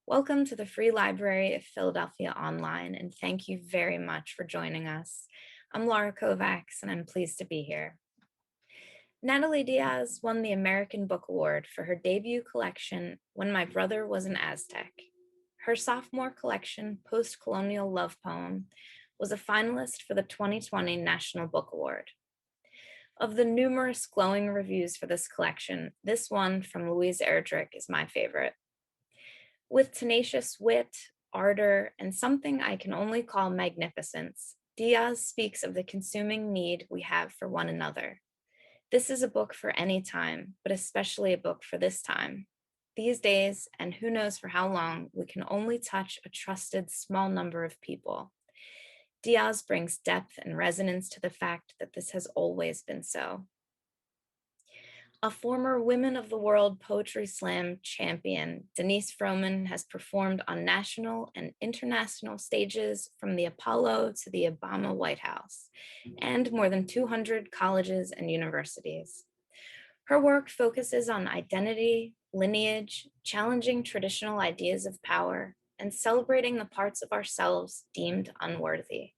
Welcome to the Free Library of Philadelphia Online, and thank you very much for joining us. I'm Laura Kovacs, and I'm pleased to be here. Natalie Diaz won the American Book Award for her debut collection, When My Brother Was an Aztec. Her sophomore collection, Postcolonial Love Poem, was a finalist for the 2020 National Book Award. Of the numerous glowing reviews for this collection, this one from Louise Erdrich is my favorite. With tenacious wit, ardor, and something I can only call magnificence, Diaz speaks of the consuming need we have for one another. This is a book for any time, but especially a book for this time. These days, and who knows for how long, we can only touch a trusted small number of people. Diaz brings depth and resonance to the fact that this has always been so. A former Women of the World Poetry Slam champion, Denice Frohman has performed on national and international stages from the Apollo to the Obama White House, and more than 200 colleges and universities. Her work focuses on identity, lineage, challenging traditional ideas of power, and celebrating the parts of ourselves deemed unworthy.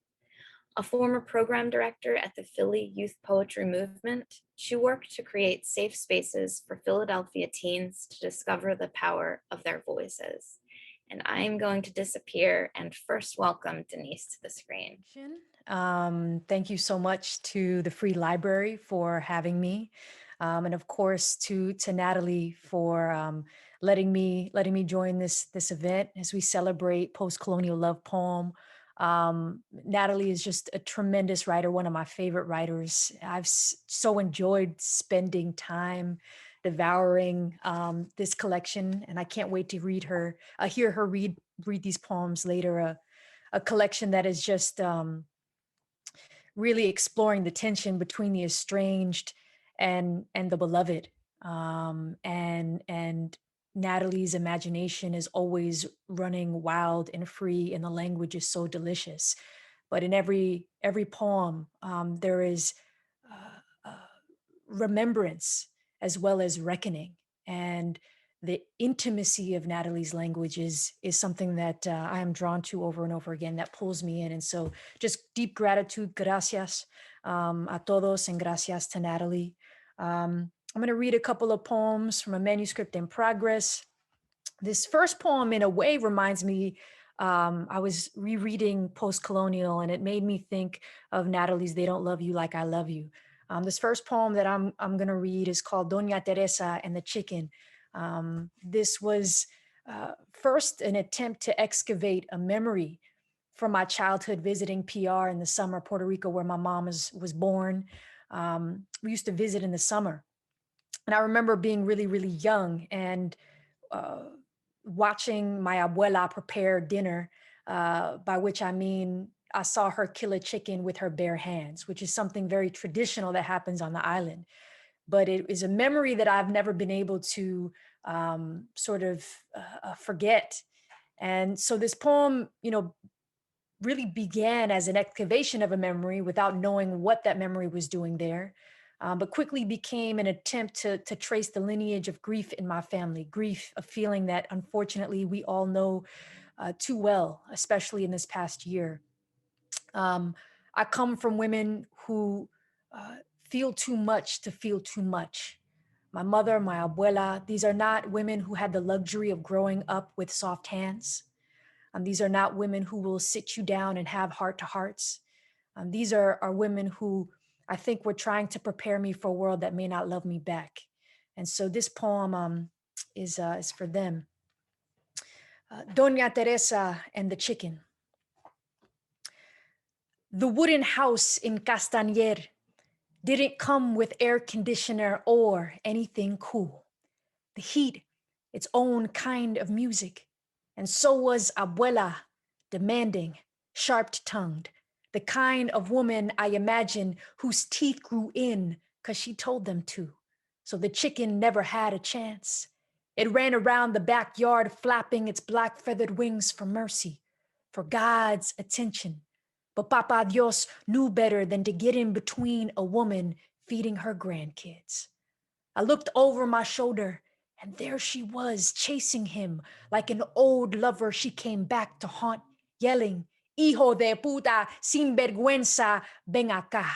A former program director at the Philly Youth Poetry Movement, she worked to create safe spaces for Philadelphia teens to discover the power of their voices. And I am going to disappear and first welcome Denice to the screen. Thank you so much to the Free Library for having me. And of course to Natalie for letting me join this event as we celebrate post-colonial love poem. Natalie is just a tremendous writer, one of my favorite writers. I've so enjoyed spending time devouring this collection, and I can't wait to hear her read these poems later. A collection that is just really exploring the tension between the estranged and the beloved. And Natalie's imagination is always running wild and free, and the language is so delicious. But in every poem, there is remembrance as well as reckoning. And the intimacy of Natalie's language is something that I am drawn to over and over again, that pulls me in. And so just deep gratitude, gracias a todos, and gracias to Natalie. I'm going to read a couple of poems from a manuscript in progress. This first poem in a way reminds me, I was rereading Postcolonial, and it made me think of Natalie's They Don't Love You Like I Love You. This first poem that I'm going to read is called Doña Teresa and the Chicken. This was first an attempt to excavate a memory from my childhood visiting PR in the summer, Puerto Rico, where my mom was born. We used to visit in the summer. And I remember being really, really young and watching my abuela prepare dinner, by which I mean I saw her kill a chicken with her bare hands, which is something very traditional that happens on the island. But it is a memory that I've never been able to forget. And so this poem, really began as an excavation of a memory without knowing what that memory was doing there, but quickly became an attempt to trace the lineage of grief in my family, grief, a feeling that unfortunately we all know too well, especially in this past year. I come from women who feel too much to feel too much. My mother, my abuela, these are not women who had the luxury of growing up with soft hands. These are not women who will sit you down and have heart-to-hearts. These are women who I think were trying to prepare me for a world that may not love me back. And so this poem is for them. Doña Teresa and the Chicken. The wooden house in Castañer didn't come with air conditioner or anything cool. The heat, its own kind of music. And so was Abuela, demanding, sharp-tongued, the kind of woman I imagine whose teeth grew in because she told them to. So the chicken never had a chance. It ran around the backyard flapping its black feathered wings for mercy, for God's attention. But Papa Dios knew better than to get in between a woman feeding her grandkids. I looked over my shoulder And there she was, chasing him like an old lover. She came back to haunt, yelling, "Hijo de puta, sinvergüenza, ven acá."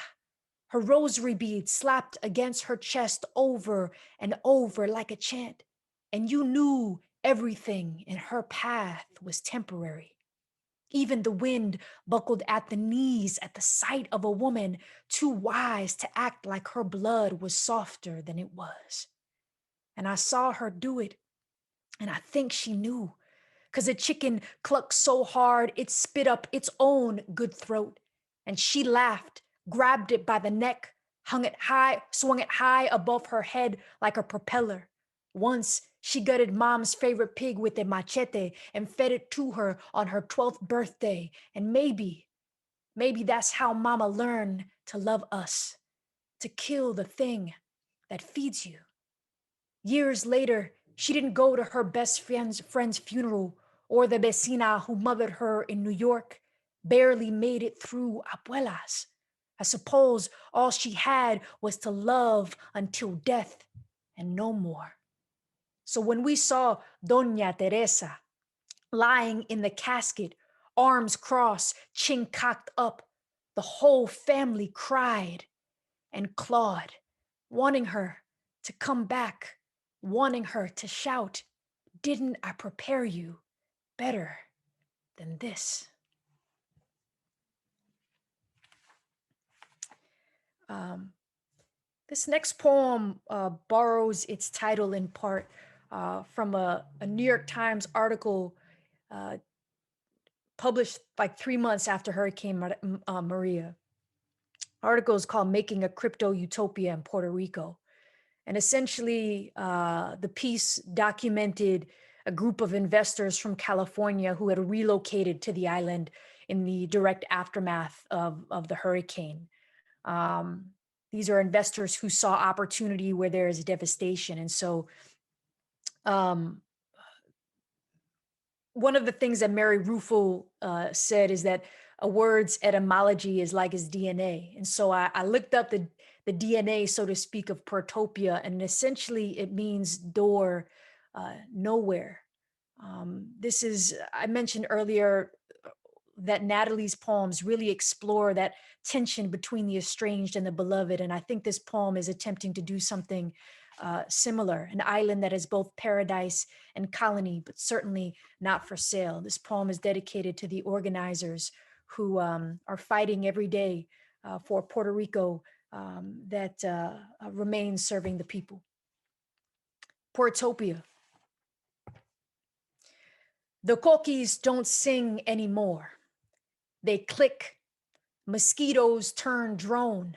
Her rosary beads slapped against her chest over and over like a chant. And you knew everything in her path was temporary. Even the wind buckled at the knees at the sight of a woman too wise to act like her blood was softer than it was. And I saw her do it, and I think she knew, because a chicken clucked so hard it spit up its own good throat. And she laughed, grabbed it by the neck, hung it high, swung it high above her head like a propeller. Once she gutted mom's favorite pig with a machete and fed it to her on her 12th birthday. And maybe that's how mama learned to love us, to kill the thing that feeds you. Years later, she didn't go to her best friend's funeral or the vecina who mothered her in New York, barely made it through abuelas. I suppose all she had was to love until death and no more. So when we saw Doña Teresa lying in the casket, arms crossed, chin cocked up, the whole family cried and clawed, wanting her to come back, wanting her to shout, "Didn't I prepare you better than this?" This next poem borrows its title in part from a New York Times article published like 3 months after Hurricane Maria. Article is called "Making a Crypto Utopia in Puerto Rico." And essentially, the piece documented a group of investors from California who had relocated to the island in the direct aftermath of the hurricane. These are investors who saw opportunity where there is devastation. And so one of the things that Mary Ruffo said is that a word's etymology is like its DNA. And so I looked up the DNA, so to speak, of Puertopia, and essentially it means door, nowhere. This is, I mentioned earlier that Natalie's poems really explore that tension between the estranged and the beloved. And I think this poem is attempting to do something similar, an island that is both paradise and colony, but certainly not for sale. This poem is dedicated to the organizers who are fighting every day for Puerto Rico that remains serving the people. Puertopia. The coquis don't sing anymore. They click. Mosquitoes turn drone.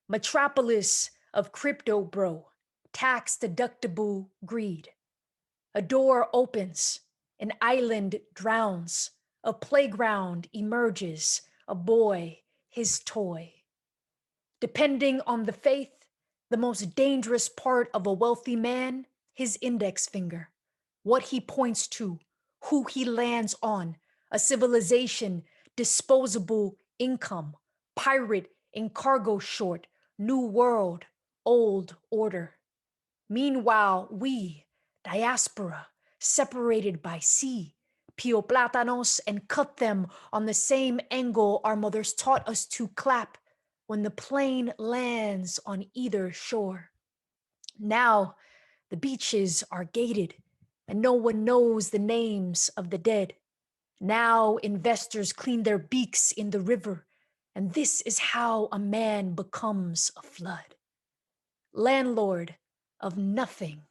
Metropolis of crypto bro. Tax deductible greed. A door opens. An island drowns. A playground emerges. A boy, his toy. Depending on the faith, the most dangerous part of a wealthy man, his index finger. What he points to, who he lands on, a civilization, disposable income, pirate in cargo short, new world, old order. Meanwhile, we, diaspora, separated by sea, peel plátanos and cut them on the same angle our mothers taught us to clap when the plane lands on either shore. Now, the beaches are gated and no one knows the names of the dead. Now, investors clean their beaks in the river, and this is how a man becomes a flood. Landlord of nothing,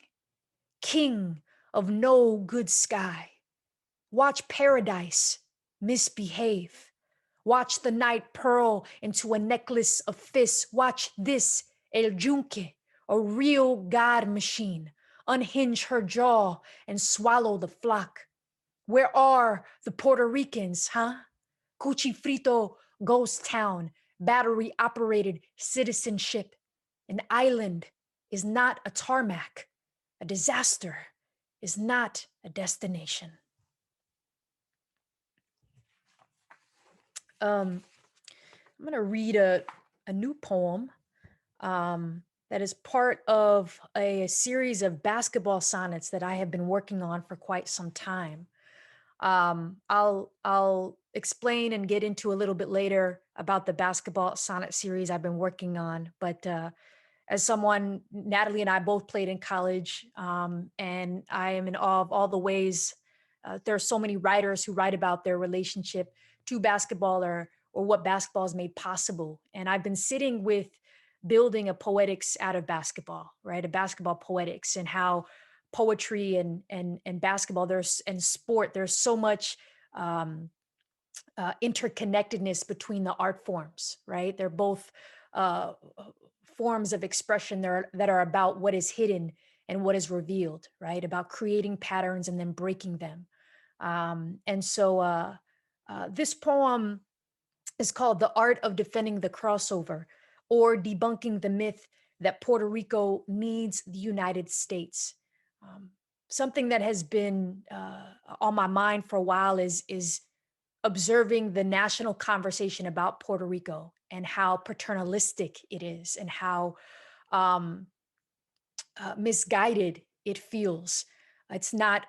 king of no good sky. Watch paradise misbehave. Watch the night pearl into a necklace of fists. Watch this, El Yunque, a real God machine, unhinge her jaw and swallow the flock. Where are the Puerto Ricans, huh? Cuchifrito ghost town, battery operated citizenship. An island is not a tarmac. A disaster is not a destination. I'm going to read a new poem that is part of a series of basketball sonnets that I have been working on for quite some time. I'll explain and get into a little bit later about the basketball sonnet series I've been working on. But as someone, Natalie and I both played in college, and I am in awe of all the ways there are so many writers who write about their relationship to basketball, or what basketball has made possible. And I've been sitting with building a poetics out of basketball, right? A basketball poetics, and how poetry and basketball and sport, there's so much interconnectedness between the art forms, right? They're both uh, forms of expression that are about what is hidden and what is revealed, right? About creating patterns and then breaking them. This poem is called The Art of Defending the Crossover, or Debunking the Myth that Puerto Rico Needs the United States. Um, Something that has been on my mind for a while is observing the national conversation about Puerto Rico and how paternalistic it is, and how um, misguided it feels. It's not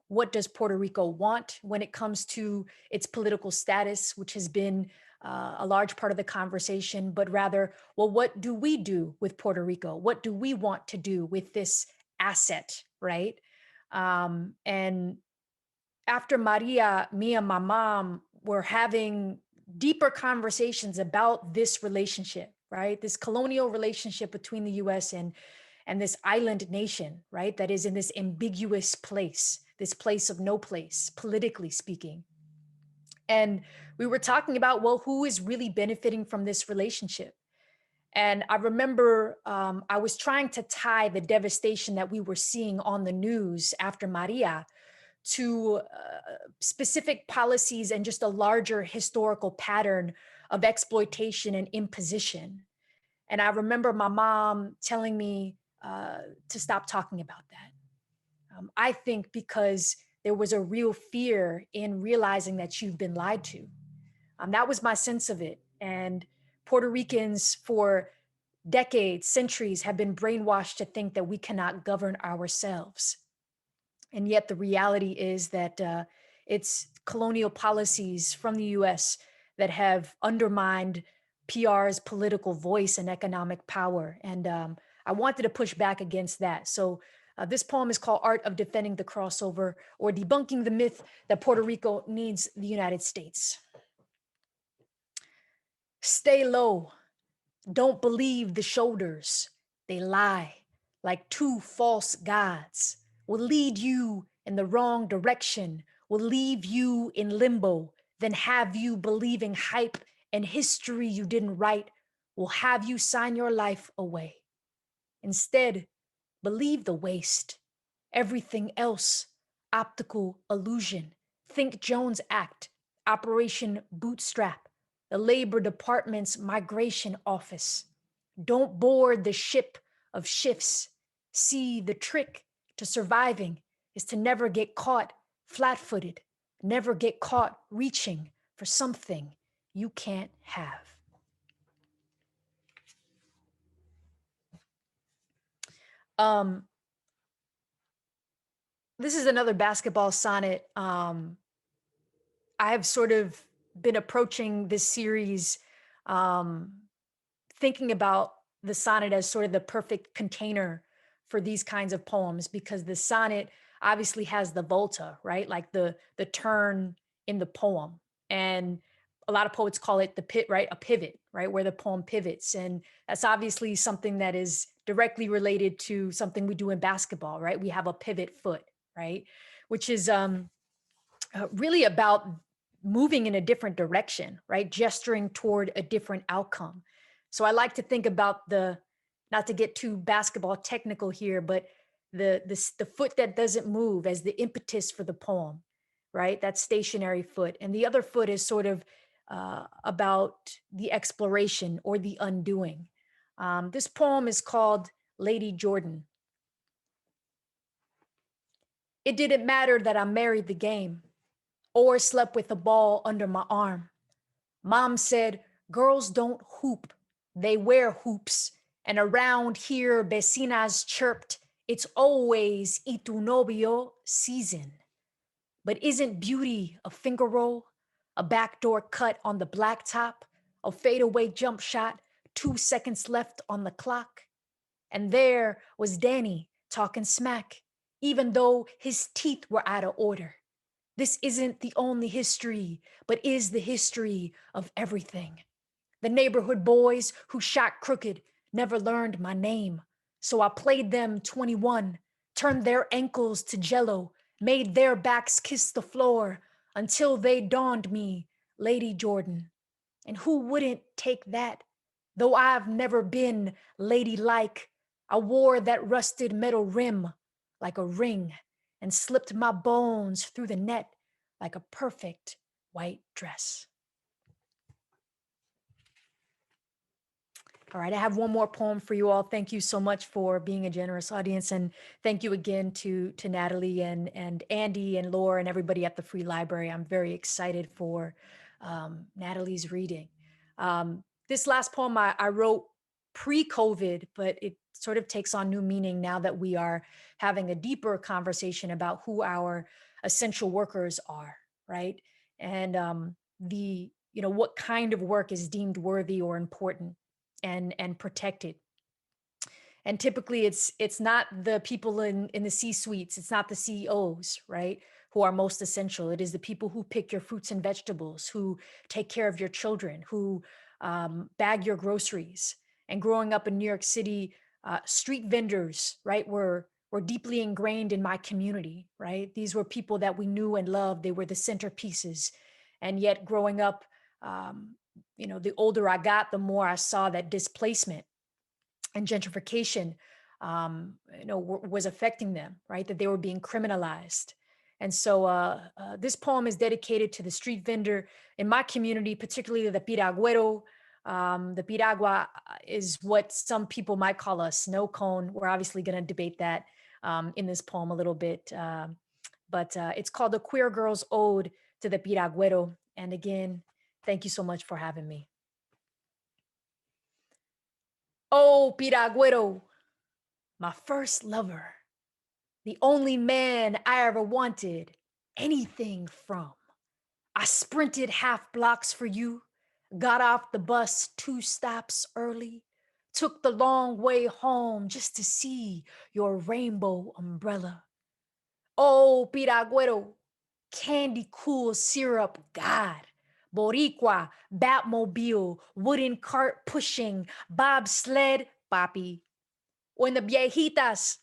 what does Puerto Rico want when it comes to its political status, which has been a large part of the conversation, but rather, well, what do we do with Puerto Rico? What do we want to do with this asset, right? And after Maria, me and my mom were having deeper conversations about this relationship, right? This colonial relationship between the US and this island nation, right? That is in this ambiguous place, this place of no place, politically speaking. And we were talking about, well, who is really benefiting from this relationship? And I remember I was trying to tie the devastation that we were seeing on the news after Maria to specific policies and just a larger historical pattern of exploitation and imposition. And I remember my mom telling me to stop talking about that. I think because there was a real fear in realizing that you've been lied to. That was my sense of it. And Puerto Ricans for decades, centuries, have been brainwashed to think that we cannot govern ourselves. And yet the reality is that it's colonial policies from the US that have undermined PR's political voice and economic power. And I wanted to push back against that. So this poem is called Art of Defending the Crossover, or Debunking the Myth that Puerto Rico Needs the United States. Stay low. Don't believe the shoulders. They lie like two false gods, will lead you in the wrong direction, will leave you in limbo, then have you believing hype and history you didn't write, will have you sign your life away. Instead, believe the waste. Everything else, optical illusion. Think Jones Act, Operation Bootstrap, the Labor Department's migration office. Don't board the ship of shifts. See, the trick to surviving is to never get caught flat-footed, never get caught reaching for something you can't have. This is another basketball sonnet. I have sort of been approaching this series thinking about the sonnet as sort of the perfect container for these kinds of poems, because the sonnet obviously has the volta, right? Like the turn in the poem. And a lot of poets call it the pit, right? A pivot, right? Where the poem pivots. And that's obviously something that is directly related to something we do in basketball, right? We have a pivot foot, right? Which is really about moving in a different direction, right? Gesturing toward a different outcome. So I like to think about not to get too basketball technical here, but the foot that doesn't move as the impetus for the poem, right? That stationary foot. And the other foot is sort of about the exploration or the undoing. This poem is called Lady Jordan. It didn't matter that I married the game or slept with a ball under my arm. Mom said, girls don't hoop, they wear hoops, And around here, vecinas chirped, it's always y tu novio season. But isn't beauty a finger roll, a backdoor cut on the blacktop, a fadeaway jump shot, 2 seconds left on the clock? And there was Danny talking smack, even though his teeth were out of order. This isn't the only history, but is the history of everything. The neighborhood boys who shot crooked never learned my name. So I played them 21, turned their ankles to jello, made their backs kiss the floor until they donned me, Lady Jordan. And who wouldn't take that? Though I've never been ladylike, I wore that rusted metal rim like a ring and slipped my bones through the net like a perfect white dress. All right, I have one more poem for you all. Thank you so much for being a generous audience. And thank you again to Natalie and Andy and Laura and everybody at the Free Library. I'm very excited for Natalie's reading. This last poem I wrote pre-COVID, but it sort of takes on new meaning now that we are having a deeper conversation about who our essential workers are, right? And what kind of work is deemed worthy or important and protected. And typically it's not the people in the C-suites, it's not the CEOs, right, who are most essential. It is the people who pick your fruits and vegetables, who take care of your children, who bag your groceries. And growing up in New York City, street vendors, right, were deeply ingrained in my community, right? These were people that we knew and loved. They were the centerpieces. And yet growing up, the older I got, the more I saw that displacement and gentrification, was affecting them, right? That they were being criminalized. And so this poem is dedicated to the street vendor in my community, particularly the piragüero. The piragua is what some people might call a snow cone. We're obviously going to debate that in this poem a little bit. But it's called The Queer Girl's Ode to the Piragüero. And again, thank you so much for having me. Oh, piragüero, my first lover, the only man I ever wanted anything from. I sprinted half blocks for you, got off the bus 2 stops early, took the long way home just to see your rainbow umbrella. Oh, piragüero, candy cool syrup god. Boricua, Batmobile, wooden cart pushing, bobsled, papi. When the viejitas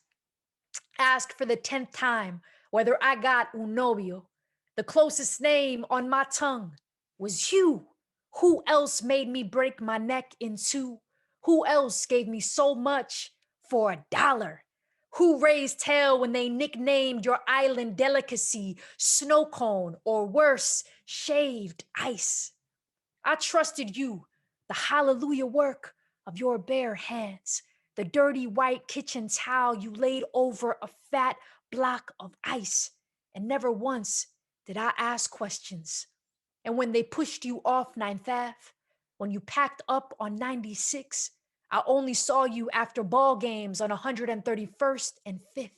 asked for the 10th time whether I got un novio, the closest name on my tongue was you. Who else made me break my neck in 2? Who else gave me so much for $1? Who raised hell when they nicknamed your island delicacy snow cone or worse, shaved ice? I trusted you, the hallelujah work of your bare hands, the dirty white kitchen towel you laid over a fat block of ice. And never once did I ask questions. And when they pushed you off 9th Ave, when you packed up on 96, I only saw you after ball games on 131st and 5th,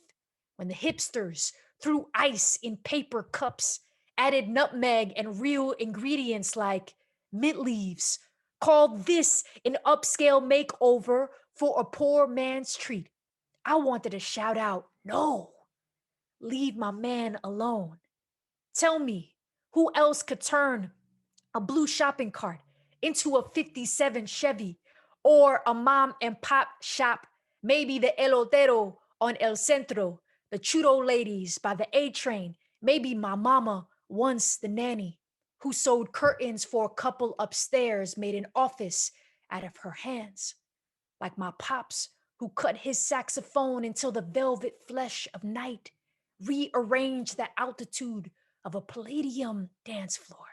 when the hipsters threw ice in paper cups, added nutmeg and real ingredients like mint leaves, called this an upscale makeover for a poor man's treat. I wanted to shout out, no, leave my man alone. Tell me, who else could turn a blue shopping cart into a 57 Chevy or a mom and pop shop, maybe the elotero on El Centro, the churro ladies by the A train, maybe my mama, once the nanny, who sewed curtains for a couple upstairs, made an office out of her hands, like my pops, who cut his saxophone until the velvet flesh of night rearranged the altitude of a palladium dance floor.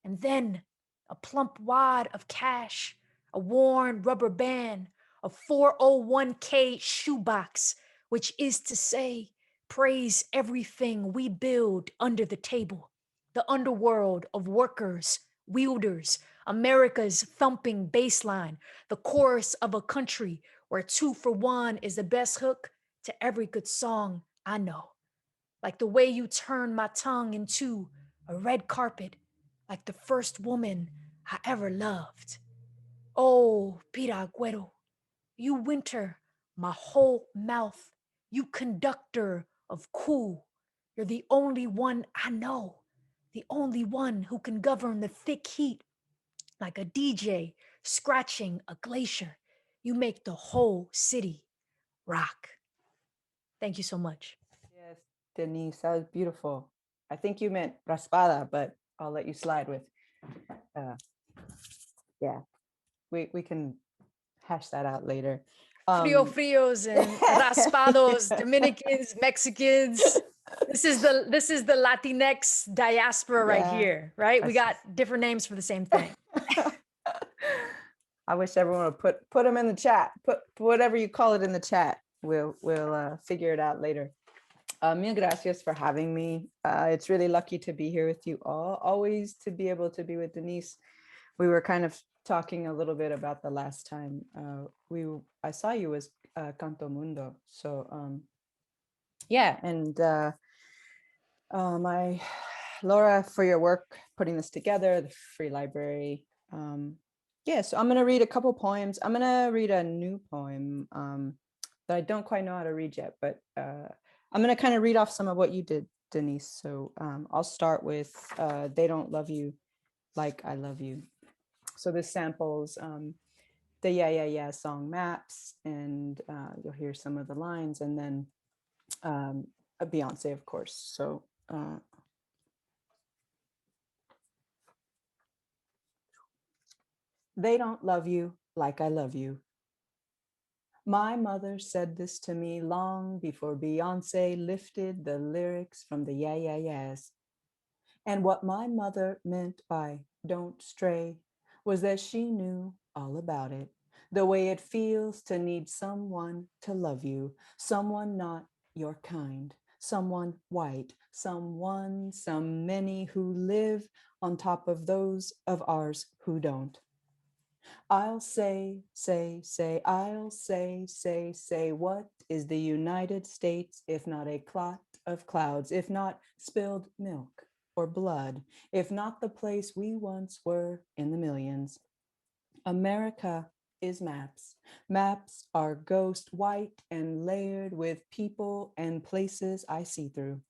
And then a plump wad of cash, a worn rubber band, a 401k shoebox, which is to say, praise everything we build under the table, the underworld of workers, wielders, America's thumping bass line, the chorus of a country where 2 for 1 is the best hook to every good song I know. Like the way you turn my tongue into a red carpet, like the first woman I ever loved. Oh, Piragüero, you winter my whole mouth, you conductor of cool. You're the only one I know, the only one who can govern the thick heat like a DJ scratching a glacier. You make the whole city rock. Thank you so much. Yes, Denice, that was beautiful. I think you meant raspada, but I'll let you slide with. Yeah, we can hash that out later. Frio frios and raspados, Dominicans, Mexicans. This is the Latinx diaspora right Yeah, here, right? We got different names for the same thing. I wish everyone would put them in the chat. Put whatever you call it in the chat. We'll figure it out later. Mil gracias for having me. It's really lucky to be here with you all. Always to be able to be with Denice. We were kind of talking a little bit about the last time I saw you as Canto Mundo. So yeah, and my Laura, for your work putting this together, the free library. Yeah, so I'm gonna read a couple poems. I'm gonna read a new poem that I don't quite know how to read yet, but I'm gonna kind of read off some of what you did, Denice. So I'll start with They Don't Love You Like I Love You. So this samples the Yeah Yeah Yeah song Maps, and you'll hear some of the lines, and then a Beyonce, of course. So they don't love you like I love you. My mother said this to me long before Beyonce lifted the lyrics from the Yeah Yeah Yeahs. And what my mother meant by don't stray was that she knew all about it. The way it feels to need someone to love you, someone not your kind, someone white, some many who live on top of those of ours who don't. I'll say, I'll say, what is the United States if not a clot of clouds, if not spilled milk or blood, if not the place we once were in the millions? America is maps. Maps are ghost white and layered with people and places I see through.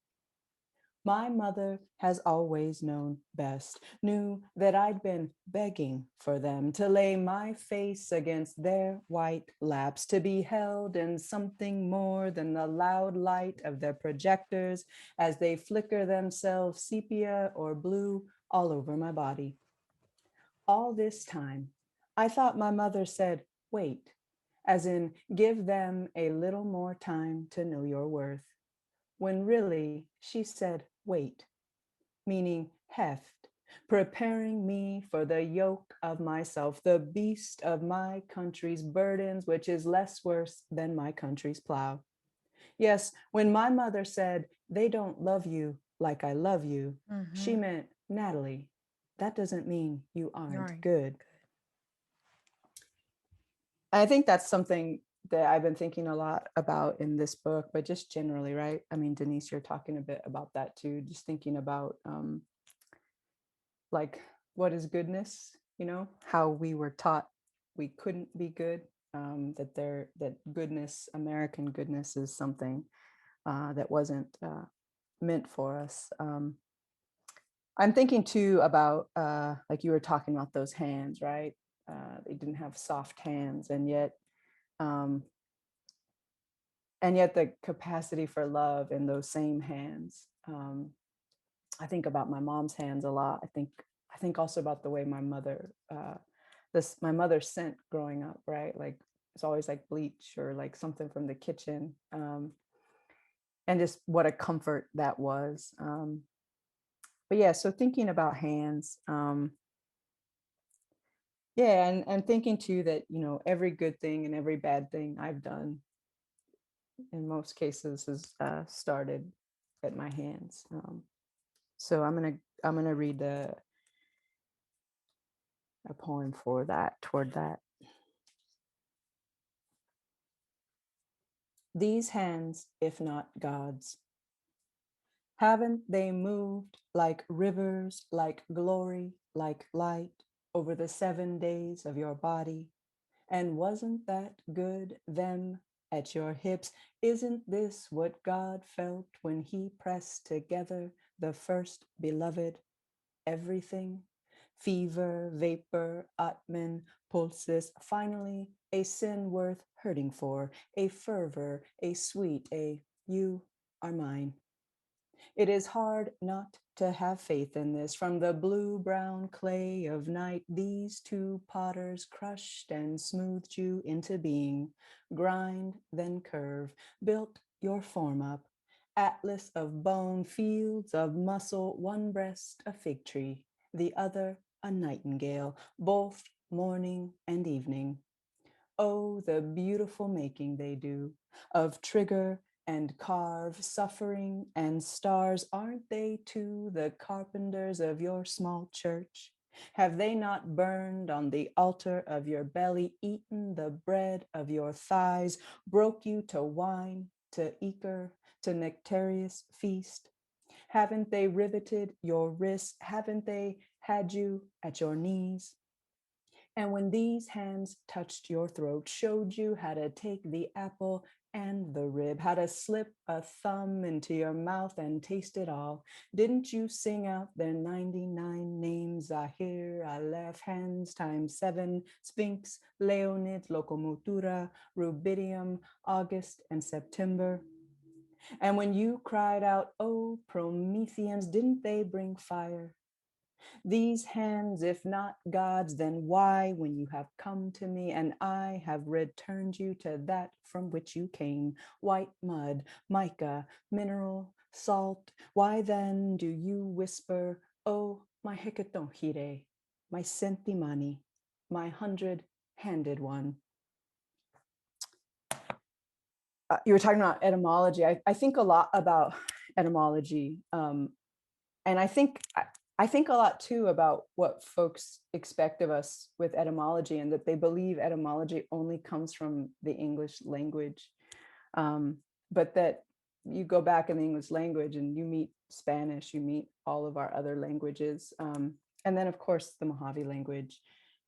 My mother has always known best, knew that I'd been begging for them to lay my face against their white laps, to be held in something more than the loud light of their projectors as they flicker themselves sepia or blue all over my body. All this time, I thought my mother said, wait, as in give them a little more time to know your worth, when really she said, wait, meaning heft, preparing me for the yoke of myself, the beast of my country's burdens, which is less worse than my country's plow. Yes, when my mother said, they don't love you like I love you, she meant, Natalie, that doesn't mean you aren't good. I think that's something that I've been thinking a lot about in this book, but just generally, right? I mean, Denice, you're talking a bit about that too, just thinking about like, what is goodness, you know, how we were taught we couldn't be good, that goodness, American goodness is something that wasn't meant for us. I'm thinking too about, like you were talking about those hands, right? They didn't have soft hands, and yet the capacity for love in those same hands. I think about my mom's hands a lot. I think also about the way my mother, my mother scent growing up, right? Like it's always like bleach or like something from the kitchen, and just what a comfort that was. But yeah, so thinking about hands, yeah, and thinking too that, you know, every good thing and every bad thing I've done in most cases has started at my hands. So I'm gonna read a poem for that, toward that. These hands, if not God's. Haven't they moved like rivers, like glory, like light over the 7 days of your body? And wasn't that good, them at your hips? Isn't this what God felt when he pressed together the first beloved? Everything? Fever, vapor, atman, pulses, finally a sin worth hurting for, a fervor, a sweet, a you are mine. It is hard not to have faith in this. From the blue-brown clay of night, these two potters crushed and smoothed you into being, grind, then curve, built your form up, atlas of bone, fields of muscle, one breast a fig tree, the other a nightingale, both morning and evening. Oh, the beautiful making they do of trigger and carve, suffering and stars. Aren't they too the carpenters of your small church? Have they not burned on the altar of your belly, eaten the bread of your thighs, broke you to wine, to Eker, to nectarious feast? Haven't they riveted your wrists? Haven't they had you at your knees? And when these hands touched your throat, showed you how to take the apple and the rib, how to slip a thumb into your mouth and taste it all, didn't you sing out their 99 names? Zahir, Aleph, hands times 7, Sphinx, Leonid, Locomotura, Rubidium, August and September. And when you cried out, oh, Prometheans, didn't they bring fire? These hands, if not God's, then why, when you have come to me and I have returned you to that from which you came, white mud, mica, mineral, salt, why then do you whisper, oh, my hecatonhire, my sentimani, my 100-handed one? You were talking about etymology. I think a lot about etymology. And I think a lot too about what folks expect of us with etymology, and that they believe etymology only comes from the English language. But that you go back in the English language and you meet Spanish, you meet all of our other languages. And then of course the Mojave language.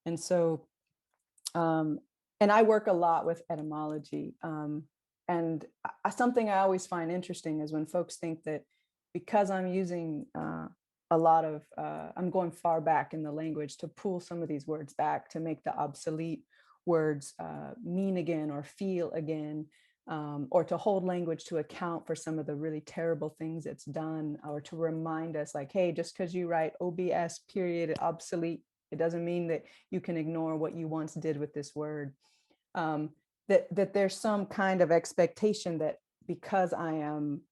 And so, and I work a lot with etymology. And something I always find interesting is when folks think that because I'm using a lot of, I'm going far back in the language to pull some of these words back to make the obsolete words mean again or feel again, or to hold language to account for some of the really terrible things it's done, or to remind us like, hey, just because you write OBS period obsolete, it doesn't mean that you can ignore what you once did with this word. That there's some kind of expectation that because I'm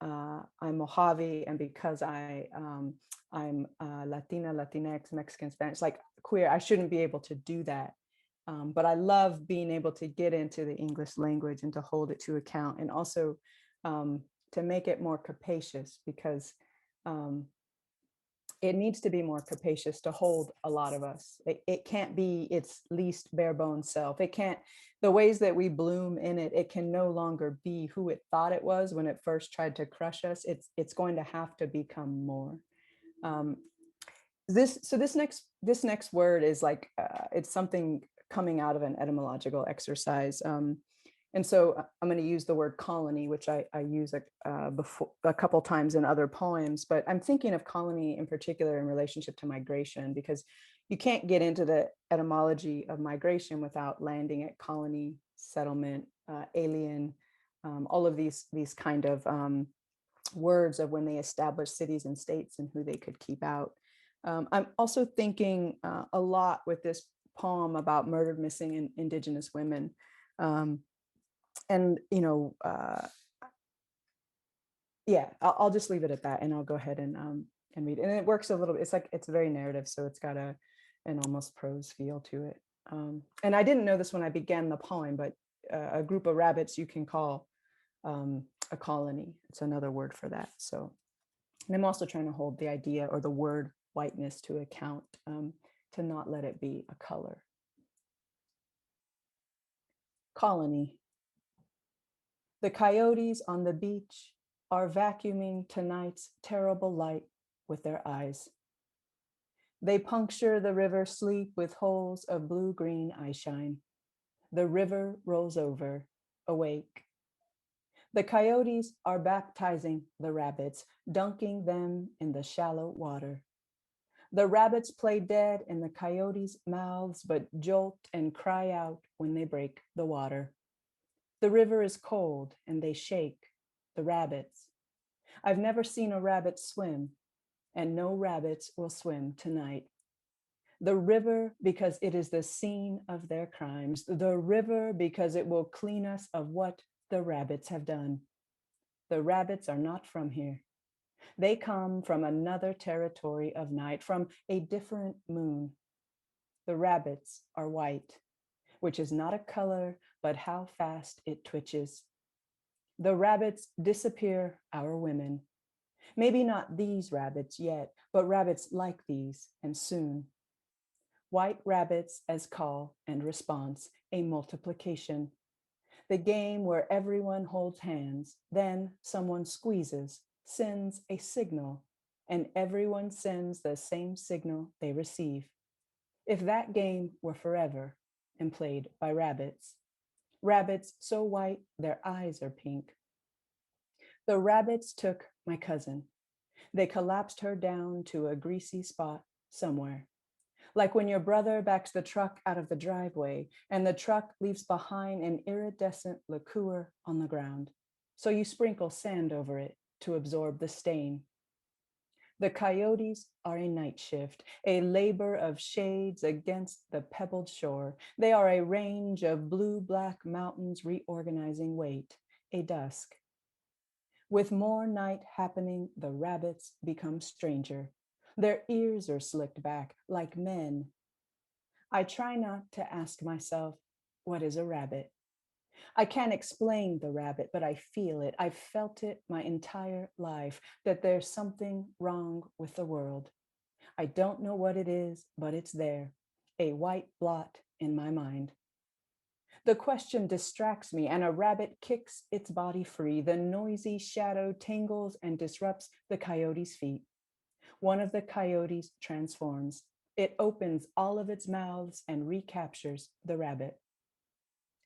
Mojave and because I'm Latina, Latinx, Mexican, Spanish, like queer, I shouldn't be able to do that. But I love being able to get into the English language and to hold it to account, and also to make it more capacious, because it needs to be more capacious to hold a lot of us. It can't be its least bare bones self. It can't, the ways that we bloom in it, it can no longer be who it thought it was when it first tried to crush us. It's going to have to become more. This next word is like, it's something coming out of an etymological exercise. And so I'm going to use the word colony, which I use before a couple times in other poems, but I'm thinking of colony in particular in relationship to migration, because you can't get into the etymology of migration without landing at colony, settlement, alien, all of these kind of words of when they established cities and states and who they could keep out. I'm also thinking a lot with this poem about murdered, missing Indigenous women. And yeah, I'll just leave it at that, and I'll go ahead and read. And it works a little bit. It's like, it's very narrative, so it's got an almost prose feel to it. And I didn't know this when I began the poem, but a group of rabbits you can call a colony. It's another word for that. So, and I'm also trying to hold the idea or the word whiteness to account, to not let it be a color. Colony. The coyotes on the beach are vacuuming tonight's terrible light with their eyes. They puncture the river sleep with holes of blue-green eyeshine. The river rolls over, awake. The coyotes are baptizing the rabbits, dunking them in the shallow water. The rabbits play dead in the coyotes' mouths, but jolt and cry out when they break the water. The river is cold and they shake, the rabbits. I've never seen a rabbit swim, and no rabbits will swim tonight. The river because it is the scene of their crimes. The river because it will clean us of what the rabbits have done. The rabbits are not from here. They come from another territory of night, from a different moon. The rabbits are white, which is not a color, but how fast it twitches. The rabbits disappear our women. Maybe not these rabbits yet, but rabbits like these, and soon. White rabbits as call and response, a multiplication. The game where everyone holds hands, then someone squeezes, sends a signal, and everyone sends the same signal they receive. If that game were forever and played by rabbits. Rabbits so white their eyes are pink. The rabbits took my cousin. They collapsed her down to a greasy spot somewhere. Like when your brother backs the truck out of the driveway and the truck leaves behind an iridescent liqueur on the ground. So you sprinkle sand over it to absorb the stain. The coyotes are a night shift, a labor of shades against the pebbled shore. They are a range of blue-black mountains reorganizing weight, a dusk. With more night happening, the rabbits become stranger. Their ears are slicked back like men. I try not to ask myself, what is a rabbit? I can't explain the rabbit, but I feel it. I've felt it my entire life, that there's something wrong with the world. I don't know what it is, but it's there, a white blot in my mind. The question distracts me, and a rabbit kicks its body free. The noisy shadow tangles and disrupts the coyote's feet. One of the coyotes transforms. It opens all of its mouths and recaptures the rabbit.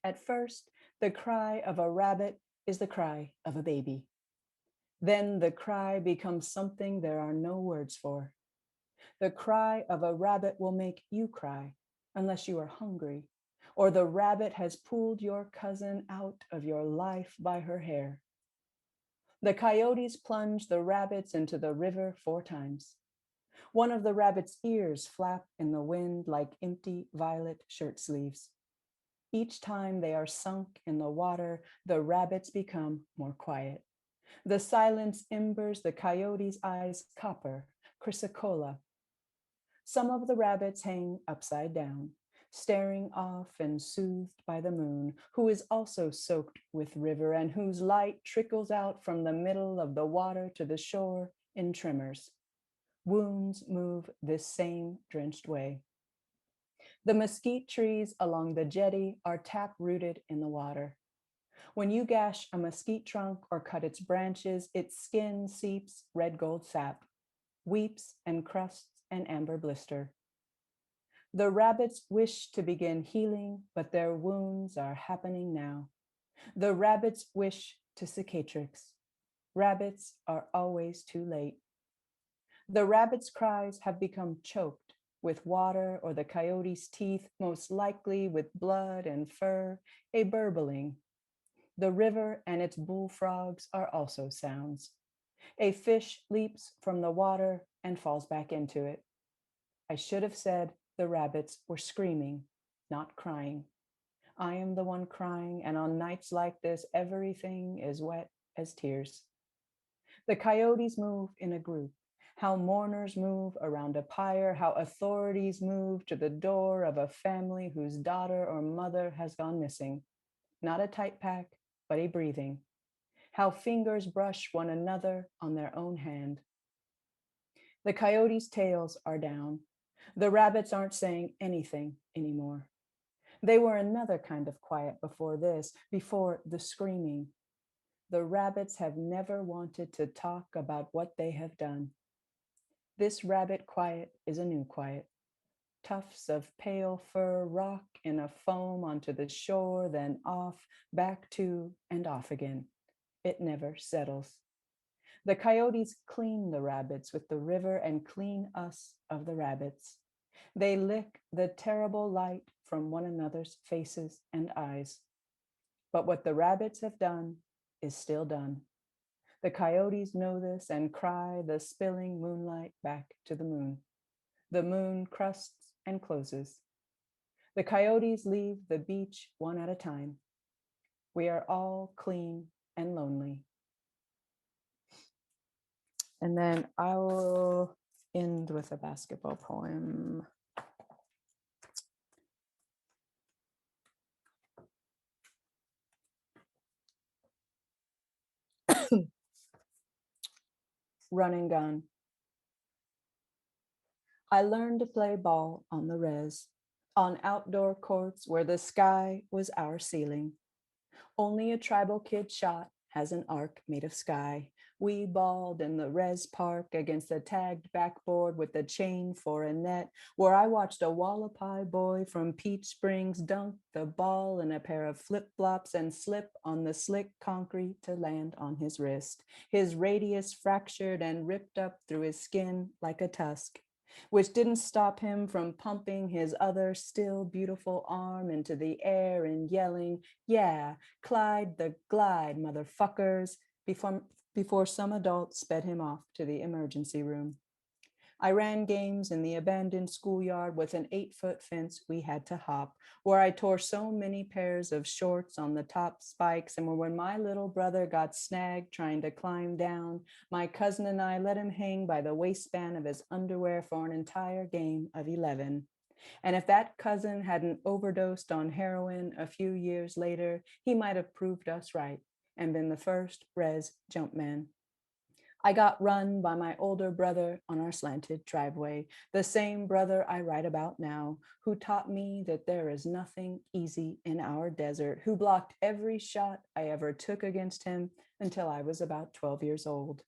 At first, the cry of a rabbit is the cry of a baby. Then the cry becomes something there are no words for. The cry of a rabbit will make you cry unless you are hungry, or the rabbit has pulled your cousin out of your life by her hair. The coyotes plunge the rabbits into the river 4 times. One of the rabbit's ears flap in the wind like empty violet shirt sleeves. Each time they are sunk in the water, the rabbits become more quiet. The silence embers the coyote's eyes copper, chrysocolla. Some of the rabbits hang upside down, staring off and soothed by the moon, who is also soaked with river and whose light trickles out from the middle of the water to the shore in tremors. Wounds move this same drenched way. The mesquite trees along the jetty are tap-rooted in the water. When you gash a mesquite trunk or cut its branches, its skin seeps red gold sap, weeps and crusts an amber blister. The rabbits wish to begin healing, but their wounds are happening now. The rabbits wish to cicatrix. Rabbits are always too late. The rabbit's cries have become choked with water or the coyote's teeth, most likely with blood and fur, a burbling. The river and its bullfrogs are also sounds. A fish leaps from the water and falls back into it. I should have said the rabbits were screaming, not crying. I am the one crying, and on nights like this, everything is wet as tears. The coyotes move in a group. How mourners move around a pyre, how authorities move to the door of a family whose daughter or mother has gone missing. Not a tight pack, but a breathing. How fingers brush one another on their own hand. The coyotes' tails are down. The rabbits aren't saying anything anymore. They were another kind of quiet before this, before the screaming. The rabbits have never wanted to talk about what they have done. This rabbit quiet is a new quiet. Tufts of pale fur rock in a foam onto the shore, then off, back to, and off again. It never settles. The coyotes clean the rabbits with the river and clean us of the rabbits. They lick the terrible light from one another's faces and eyes. But what the rabbits have done is still done. The coyotes know this and cry the spilling moonlight back to the moon. The moon crusts and closes. The coyotes leave the beach one at a time. We are all clean and lonely. And then I will end with a basketball poem. Run and gun. I learned to play ball on the res, on outdoor courts where the sky was our ceiling. Only a tribal kid shot has an arc made of sky. We balled in the res park against a tagged backboard with a chain for a net, where I watched a Wallapai boy from Peach Springs dunk the ball in a pair of flip-flops and slip on the slick concrete to land on his wrist, his radius fractured and ripped up through his skin like a tusk, which didn't stop him from pumping his other still beautiful arm into the air and yelling, "Yeah, Clyde the Glide, motherfuckers," before some adult sped him off to the emergency room. I ran games in the abandoned schoolyard with an 8-foot fence we had to hop, where I tore so many pairs of shorts on the top spikes, and when my little brother got snagged trying to climb down, my cousin and I let him hang by the waistband of his underwear for an entire game of 11. And if that cousin hadn't overdosed on heroin a few years later, he might have proved us right and been the first res jumpman. I got run by my older brother on our slanted driveway, the same brother I write about now, who taught me that there is nothing easy in our desert, who blocked every shot I ever took against him until I was about 12 years old.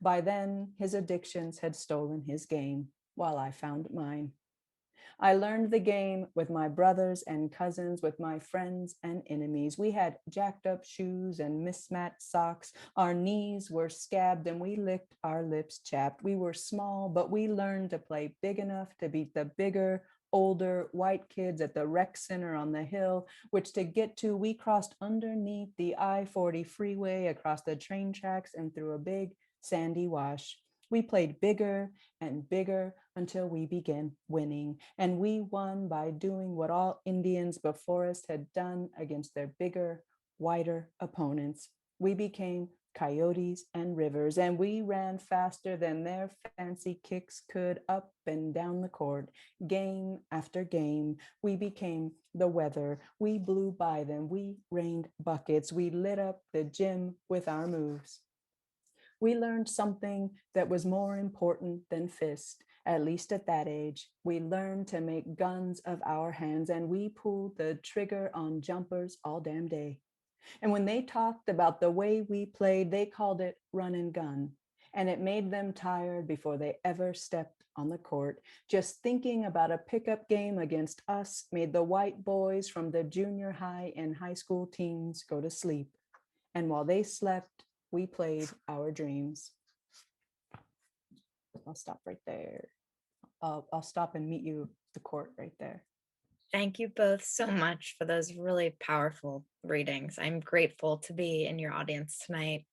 By then, his addictions had stolen his game, while I found mine. I learned the game with my brothers and cousins, with my friends and enemies. We had jacked up shoes and mismatched socks. Our knees were scabbed and we licked our lips chapped. We were small, but we learned to play big enough to beat the bigger, older white kids at the rec center on the hill, which to get to, we crossed underneath the I-40 freeway, across the train tracks and through a big sandy wash. We played bigger and bigger until we began winning. And we won by doing what all Indians before us had done against their bigger, whiter opponents. We became coyotes and rivers, and we ran faster than their fancy kicks could up and down the court. Game after game, we became the weather. We blew by them. We rained buckets. We lit up the gym with our moves. We learned something that was more important than fist, at least at that age. We learned to make guns of our hands, and we pulled the trigger on jumpers all damn day. And when they talked about the way we played, they called it run and gun. And it made them tired before they ever stepped on the court. Just thinking about a pickup game against us made the white boys from the junior high and high school teams go to sleep. And while they slept, we played our dreams. I'll stop right there. I'll stop and meet you at the court right there. Thank you both so much for those really powerful readings. I'm grateful to be in your audience tonight.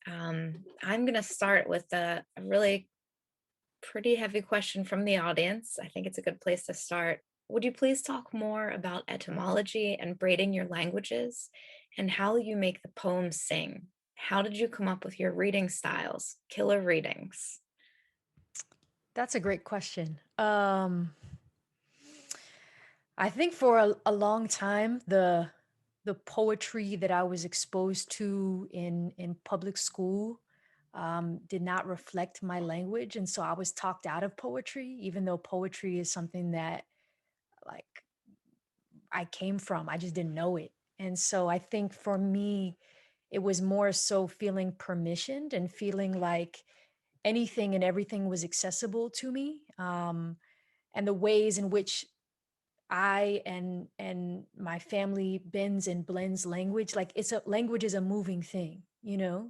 I'm going to start with a really pretty heavy question from the audience. I think it's a good place to start. Would you please talk more about etymology and braiding your languages and how you make the poems sing? How did you come up with your reading styles, killer readings? That's a great question. I think for a long time, the poetry that I was exposed to in public school did not reflect my language, and so I was talked out of poetry, even though poetry is something that like I came from. I just didn't know it, and so I think for me, It was more so feeling permissioned and feeling like anything and everything was accessible to me. And the ways in which I and my family bends and blends language, like language is a moving thing, you know,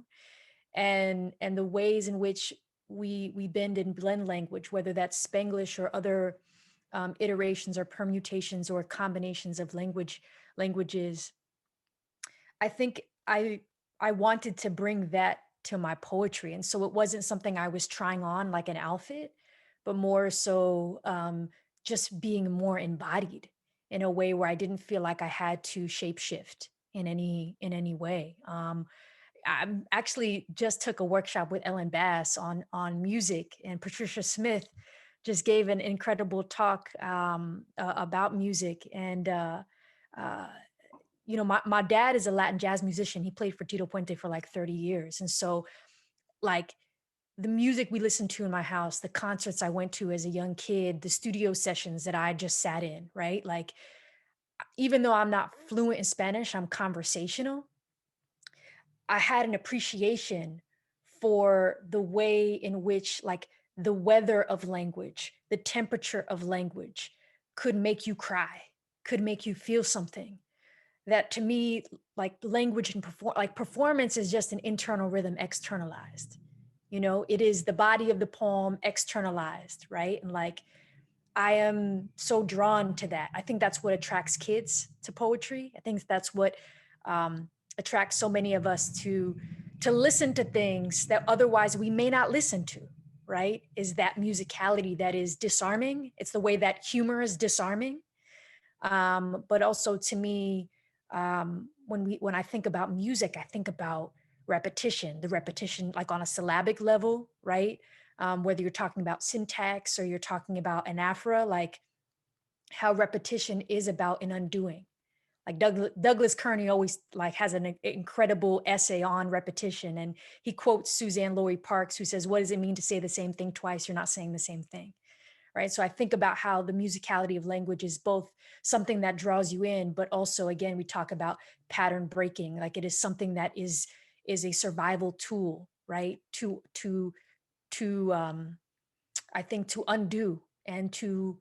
and the ways in which we bend and blend language, whether that's Spanglish or other iterations or permutations or combinations of languages. I think I wanted to bring that to my poetry, and so it wasn't something I was trying on like an outfit, but more so just being more embodied in a way where I didn't feel like I had to shapeshift in any way. I actually just took a workshop with Ellen Bass on music, and Patricia Smith just gave an incredible talk about music. And uh, you know, my dad is a Latin jazz musician. He played for Tito Puente for like 30 years, and so like the music we listened to in my house, the concerts I went to as a young kid, the studio sessions that I just sat in, right? Like, even though I'm not fluent in Spanish, I'm conversational. I had an appreciation for the way in which, like, the weather of language, the temperature of language could make you cry, could make you feel something. That to me, like language and performance is just an internal rhythm externalized. You know, it is the body of the poem externalized, right? And like, I am so drawn to that. I think that's what attracts kids to poetry. I think that's what attracts so many of us to listen to things that otherwise we may not listen to, right? Is that musicality that is disarming. It's the way that humor is disarming. But also to me, when I think about music, I think about repetition, the repetition like on a syllabic level, right? Whether you're talking about syntax or you're talking about anaphora, like how repetition is about an undoing. Like Douglas Kearney always like has an incredible essay on repetition, and he quotes Suzanne Laurie Parks, who says, "What does it mean to say the same thing twice? You're not saying the same thing." Right. So I think about how the musicality of language is both something that draws you in, but also, again, we talk about pattern breaking. Like it is something that is a survival tool, right? To I think to undo and to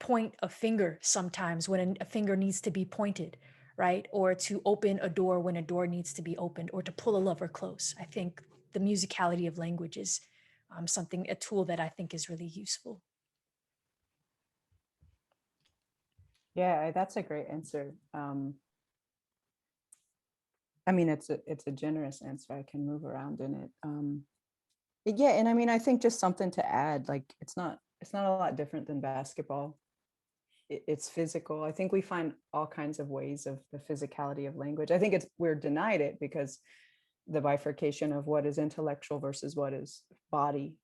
point a finger sometimes when a finger needs to be pointed, right? Or to open a door when a door needs to be opened, or to pull a lover close. I think the musicality of language is a tool that I think is really useful. Yeah, that's a great answer. I mean, it's a generous answer. I can move around in it. Yeah, and I mean, I think just something to add, like it's not a lot different than basketball. It's physical. I think we find all kinds of ways of the physicality of language. I think we're denied it because the bifurcation of what is intellectual versus what is body,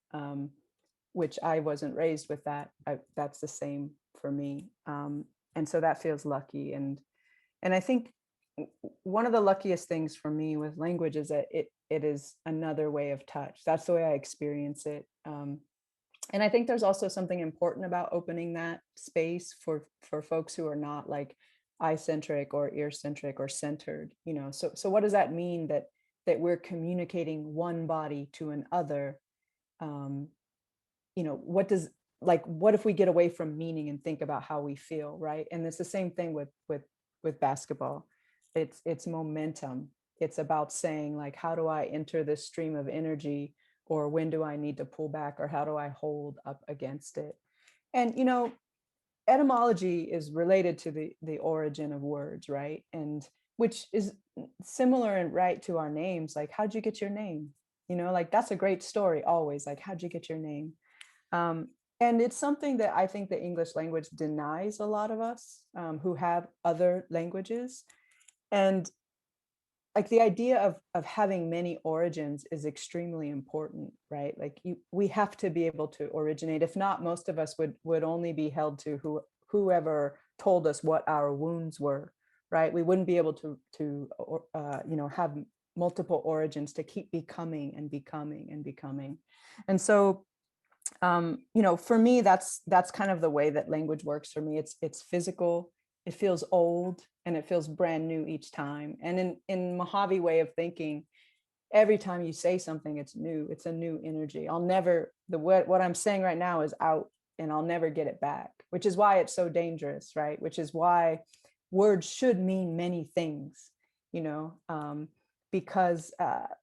which I wasn't raised with that. That's the same for me, and so that feels lucky. And I think one of the luckiest things for me with language is that it is another way of touch. That's the way I experience it. And I think there's also something important about opening that space for folks who are not like eye-centric or ear-centric or centered, you know. So what does that mean, that we're communicating one body to another? You know, what if we get away from meaning and think about how we feel, right? And it's the same thing with basketball. It's momentum. It's about saying, like, how do I enter this stream of energy, or when do I need to pull back, or how do I hold up against it? And, you know, etymology is related to the origin of words, right? And which is similar and right to our names. Like, how'd you get your name? You know, like that's a great story always. Like, how'd you get your name? And it's something that I think the English language denies a lot of us who have other languages. And like the idea of having many origins is extremely important, right? Like we have to be able to originate. If not, most of us would only be held to whoever told us what our wounds were, right? We wouldn't be able to you know, have multiple origins to keep becoming and becoming and becoming. And so you know, for me, that's kind of the way that language works for me. It's physical. It feels old. and it feels brand new each time. And in Mojave way of thinking, every time you say something, it's new. It's a new energy. I'll never, what I'm saying right now is out, and I'll never get it back, which is why it's so dangerous, right? Which is why words should mean many things, because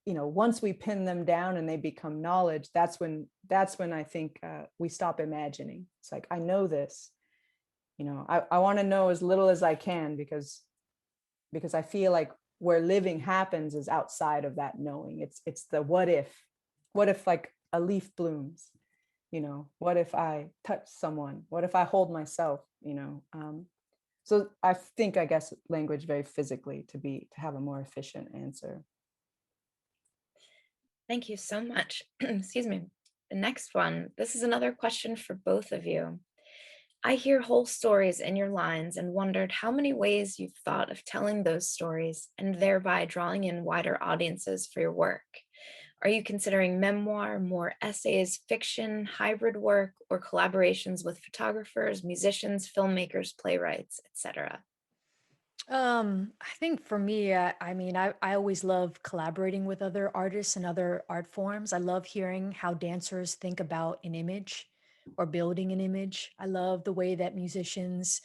once we pin them down and they become knowledge, that's when I think we stop imagining. It's like, I know this, I want to know as little as I can, because I feel like where living happens is outside of that knowing. It's the what if like a leaf blooms, what if I touch someone, what if I hold myself, so I think, I guess, language very physically to have a more efficient answer. Thank you so much. Excuse me. The next one, this is another question for both of you. I hear whole stories in your lines and wondered how many ways you've thought of telling those stories and thereby drawing in wider audiences for your work. Are you considering memoir, more essays, fiction, hybrid work, or collaborations with photographers, musicians, filmmakers, playwrights, etc.? I think for me, I always love collaborating with other artists and other art forms. I love hearing how dancers think about an image or building an image. I love the way that musicians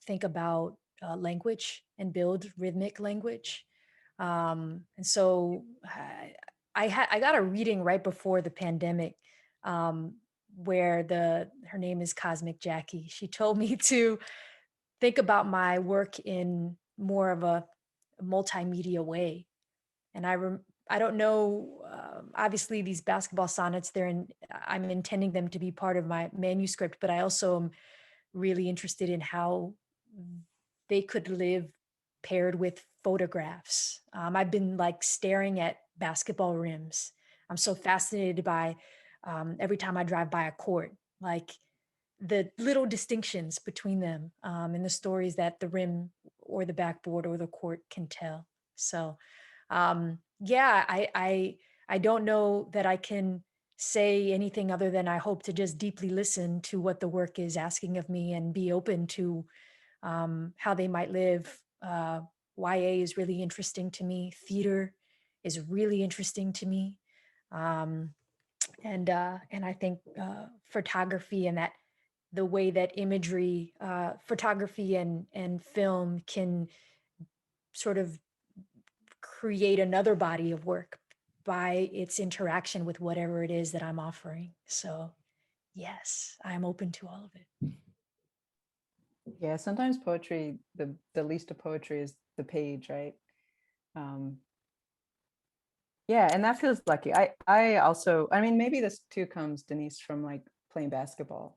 think about language and build rhythmic language. And so I got a reading right before the pandemic, where her name is Cosmic Jackie. She told me to think about my work in more of a multimedia way. And I don't know, obviously these basketball sonnets, I'm intending them to be part of my manuscript, but I also am really interested in how they could live paired with photographs. I've been like staring at basketball rims. I'm so fascinated by every time I drive by a court, like the little distinctions between them and the stories that the rim or the backboard or the court can tell. So yeah, I don't know that I can say anything other than I hope to just deeply listen to what the work is asking of me and be open to how they might live. YA is really interesting to me. Theater is really interesting to me. And I think photography and that the way that imagery, photography and film can sort of create another body of work by its interaction with whatever it is that I'm offering. So yes, I'm open to all of it. Yeah, sometimes poetry, the least of poetry is the page, right? Yeah, and that feels lucky. I also, maybe this too comes, Denice, from like playing basketball.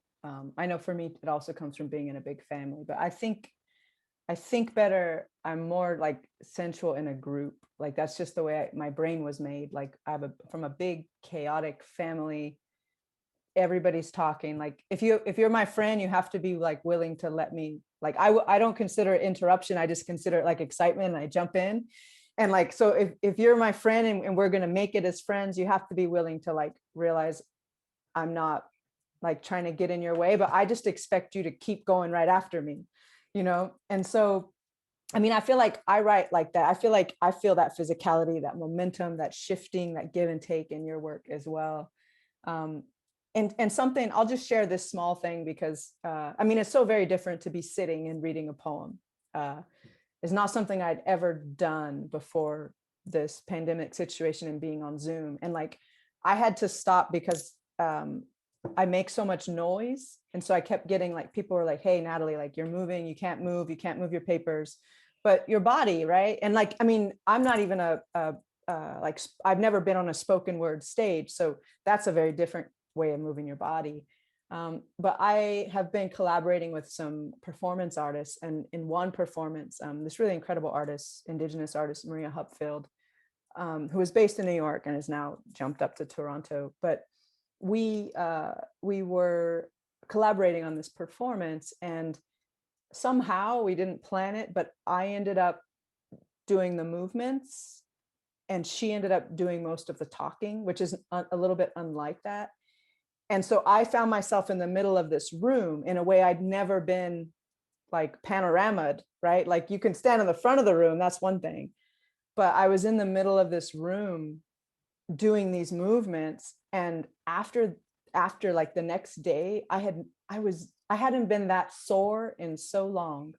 I know for me, it also comes from being in a big family, but I think better, I'm more like sensual in a group. Like that's just the way my brain was made. Like from a big chaotic family, everybody's talking. Like if you're my friend, you have to be like willing to let me, like I don't consider it interruption. I just consider it like excitement, and I jump in. And like, so if you're my friend and we're going to make it as friends, you have to be willing to like realize I'm not like trying to get in your way, but I just expect you to keep going right after me, And so, I feel like I write like that. I feel like I feel that physicality, that momentum, that shifting, that give and take in your work as well. And something, I'll just share this small thing because, it's so very different to be sitting and reading a poem. It's not something I'd ever done before this pandemic situation and being on Zoom. And like, I had to stop because I make so much noise. And so I kept getting like, people were like, hey, Natalie, like you're moving, you can't move your papers, but your body, right? And like, I'm not even like, I've never been on a spoken word stage. So that's a very different way of moving your body. But I have been collaborating with some performance artists, and in one performance, this really incredible artist, Indigenous artist, Maria Hupfield, who is based in New York and has now jumped up to Toronto. But we were collaborating on this performance, and somehow we didn't plan it, but I ended up doing the movements and she ended up doing most of the talking, which is a little bit unlike that. And so I found myself in the middle of this room in a way I'd never been like panoramaed, right? Like you can stand in the front of the room, that's one thing. But I was in the middle of this room doing these movements. And after like the next day, I hadn't been that sore in so long,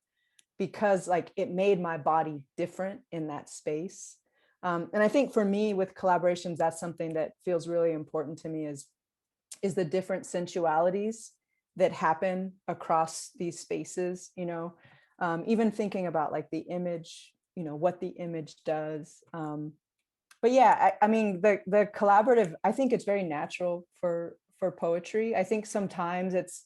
because like it made my body different in that space. And I think for me with collaborations, that's something that feels really important to me, is the different sensualities that happen across these spaces, even thinking about like the image, what the image does. But yeah, I mean, the collaborative, I think it's very natural for poetry. I think sometimes it's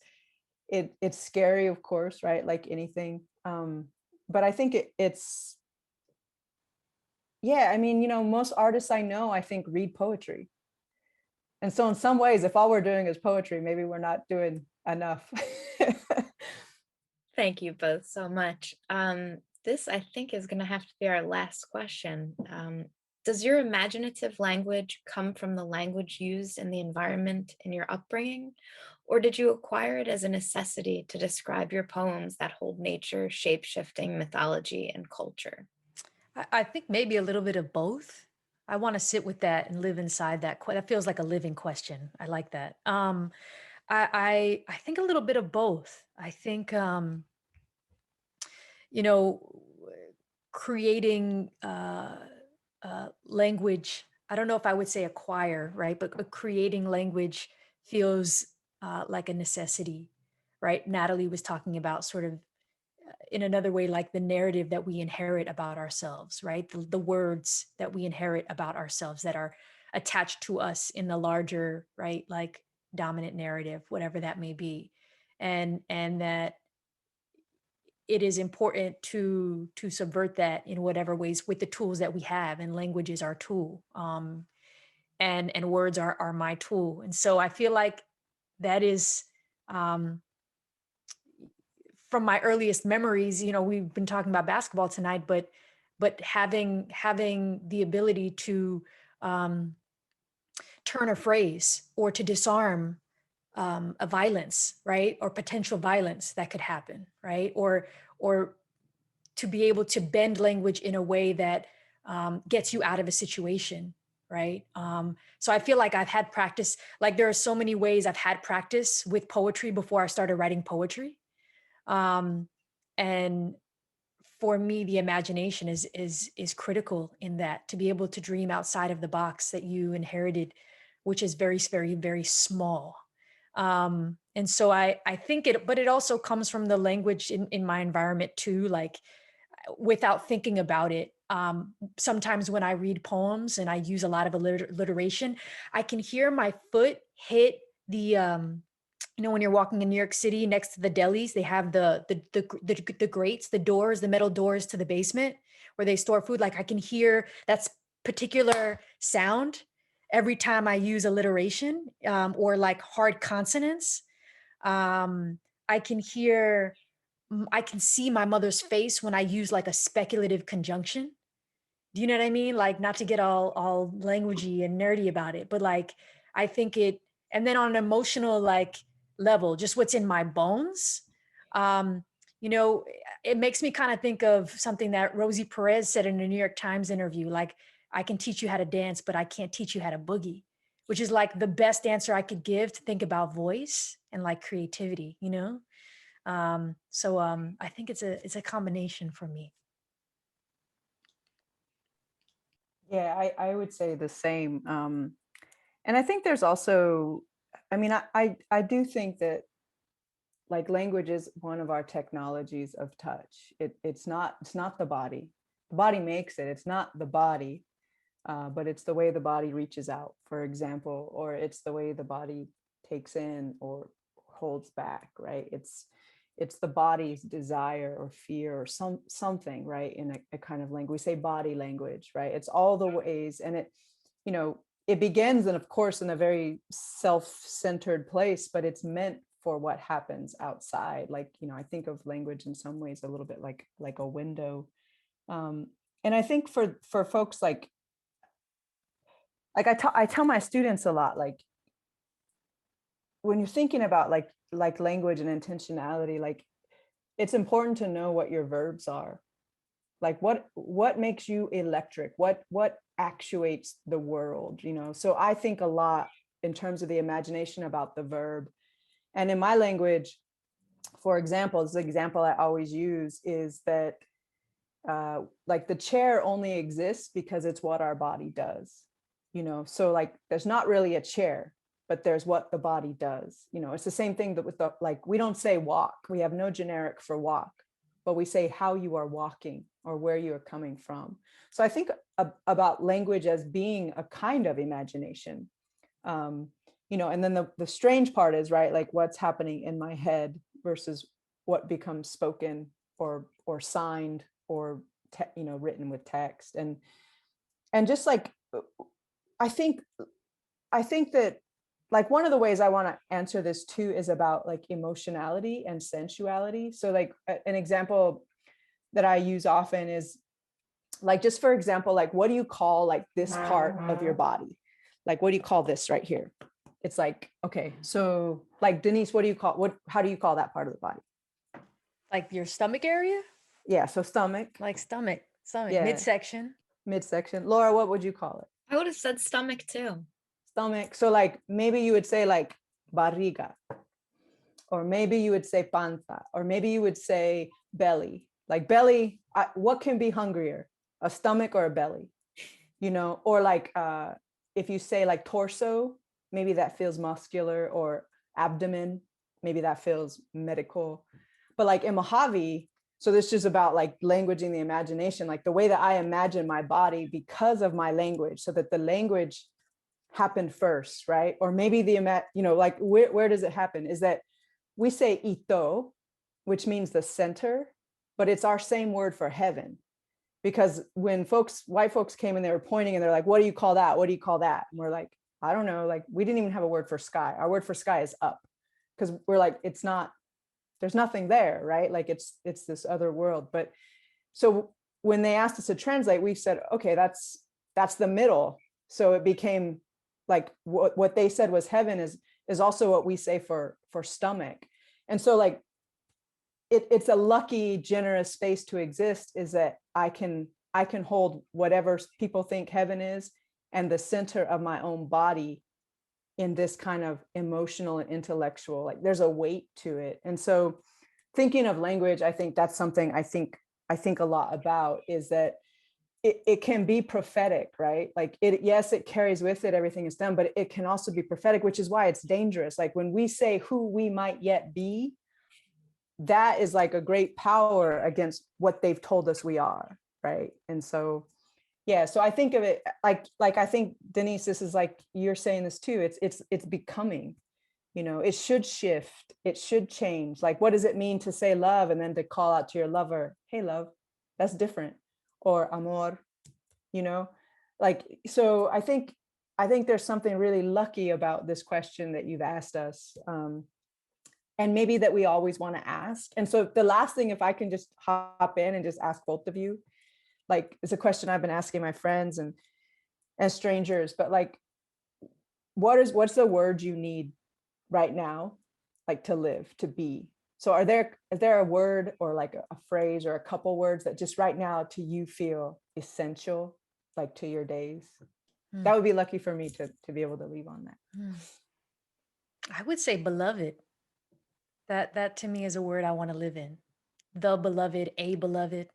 scary, of course, right? Like anything. But I think it's, yeah, I mean, most artists I know, I think, read poetry. And so in some ways, if all we're doing is poetry, maybe we're not doing enough. Thank you both so much. This, I think, is going to have to be our last question. Does your imaginative language come from the language used in the environment in your upbringing? Or did you acquire it as a necessity to describe your poems that hold nature, shape-shifting mythology, and culture? I think maybe a little bit of both. I want to sit with that and live inside that. That feels like a living question. I like that. I think a little bit of both. I think you know, creating language. I don't know if I would say acquire, right? But creating language feels like a necessity, right? Natalie was talking about sort of in another way, like the narrative that we inherit about ourselves, right? The words that we inherit about ourselves that are attached to us in the larger, right? Like dominant narrative, whatever that may be. And that it is important to subvert that in whatever ways with the tools that we have, and language is our tool. And words are my tool. And so I feel like that is, from my earliest memories, we've been talking about basketball tonight, but having the ability to turn a phrase or to disarm a violence, right, or potential violence that could happen, right, or to be able to bend language in a way that gets you out of a situation, right? So I feel like I've had practice. Like there are so many ways I've had practice with poetry before I started writing poetry. And for me, the imagination is critical in that, to be able to dream outside of the box that you inherited, which is very, very, very small. And so I think but it also comes from the language in my environment too, like without thinking about it. Sometimes when I read poems and I use a lot of alliteration, I can hear my foot hit the, when you're walking in New York City next to the delis, they have the grates, the doors, the metal doors to the basement where they store food. Like I can hear that particular sound every time I use alliteration, or like hard consonants. I can see my mother's face when I use like a speculative conjunction. Do you know what I mean? Like, not to get all languagey and nerdy about it, but like, I think and then on an emotional like level, just what's in my bones, um, it makes me kind of think of something that Rosie Perez said in a New York Times interview, like, I can teach you how to dance, but I can't teach you how to boogie, which is like the best answer I could give to think about voice and like creativity, So I think it's a combination for me. Yeah, I would say the same. And I think there's also, I mean, I do think that like language is one of our technologies of touch. It's not the body. The body makes it. It's not the body, but it's the way the body reaches out, for example, or it's the way the body takes in or holds back, right? It's the body's desire or fear or something, right? In a kind of language, we say body language, right? It's all the ways, and it begins, and of course, in a very self-centered place, but it's meant for what happens outside. Like, I think of language in some ways a little bit like a window. And I think for folks like I tell my students a lot, like when you're thinking about like language and intentionality, like it's important to know what your verbs are. Like what makes you electric? What actuates the world, you know? So I think a lot in terms of the imagination about the verb. And in my language, for example, the example I always use is that like the chair only exists because it's what our body does, you know? So like there's not really a chair, but there's what the body does. You know, it's the same thing that with the, like, we don't say walk. We have no generic for walk, but we say how you are walking or where you are coming from. So I think about language as being a kind of imagination. You know, and then the strange part is, right, like what's happening in my head versus what becomes spoken or signed or you know, written with text. And just like I think that like one of the ways I want to answer this too is about like emotionality and sensuality. So like an example that I use often is like, just for example, like what do you call like this part of your body? Like what do you call this right here? It's like, okay, so like Denice, how do you call that part of the body? Like your stomach area? Yeah, so stomach. Like stomach, Yeah. midsection. Midsection. Laura, what would you call it? I would have said stomach too. Stomach. So like maybe you would say like barriga, or maybe you would say panza, or maybe you would say belly. Like belly, what can be hungrier, a stomach or a belly? You know, or like if you say like torso, maybe that feels muscular, or abdomen, maybe that feels medical. But like in Mojave, so this is about like languaging the imagination, like the way that I imagine my body because of my language, so that the language happened first, right? Or maybe you know, like where does it happen? Is that we say ito, which means the center, but it's our same word for heaven. Because when white folks came and they were pointing and they're like, what do you call that? What do you call that? And we're like, I don't know. Like we didn't even have a word for sky. Our word for sky is up, because we're like, it's not, there's nothing there, right? Like it's this other world. But so when they asked us to translate, we said, okay, that's the middle. So it became like what they said was heaven is also what we say for stomach. And so like it's a lucky, generous space to exist, is that I can hold whatever people think heaven is and the center of my own body in this kind of emotional and intellectual, like there's a weight to it. And so thinking of language, I think that's something I think a lot about, is that it can be prophetic, right? Like yes, it carries with it everything is done, but it can also be prophetic, which is why it's dangerous. Like when we say who we might yet be, that is like a great power against what they've told us we are, right? And so yeah, so I think of it like I think, Denice, this is like you're saying this too, it's becoming, you know, it should shift, it should change. Like what does it mean to say love and then to call out to your lover, hey love? That's different. Or amor, you know, like, so I think there's something really lucky about this question that you've asked us, and maybe that we always want to ask. And so the last thing, if I can just hop in and just ask both of you, like it's a question I've been asking my friends and strangers, but like what's the word you need right now, like to live, to be? So is there a word or like a phrase or a couple words that just right now to you feel essential, like to your days? That would be lucky for me to be able to leave on that. I would say beloved. That to me is a word I want to live in. The beloved, a beloved,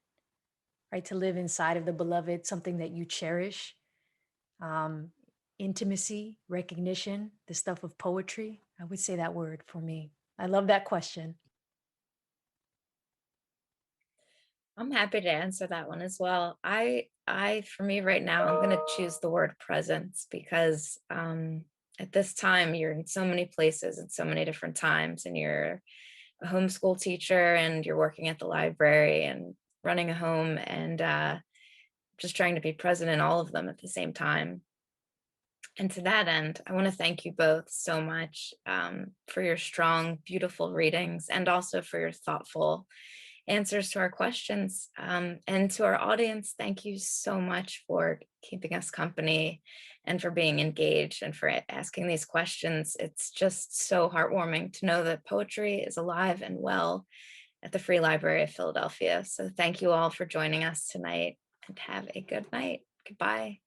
right? To live inside of the beloved, something that you cherish. Intimacy, recognition, the stuff of poetry. I would say that word for me. I love that question. I'm happy to answer that one as well. For me right now, I'm going to choose the word presence, because at this time you're in so many places at so many different times, and you're a homeschool teacher and you're working at the library and running a home, and just trying to be present in all of them at the same time. And to that end, I want to thank you both so much for your strong, beautiful readings, and also for your thoughtful answers to our questions. And to our audience, thank you so much for keeping us company and for being engaged and for asking these questions. It's just so heartwarming to know that poetry is alive and well, at the Free Library of Philadelphia. So thank you all for joining us tonight, and have a good night. Goodbye.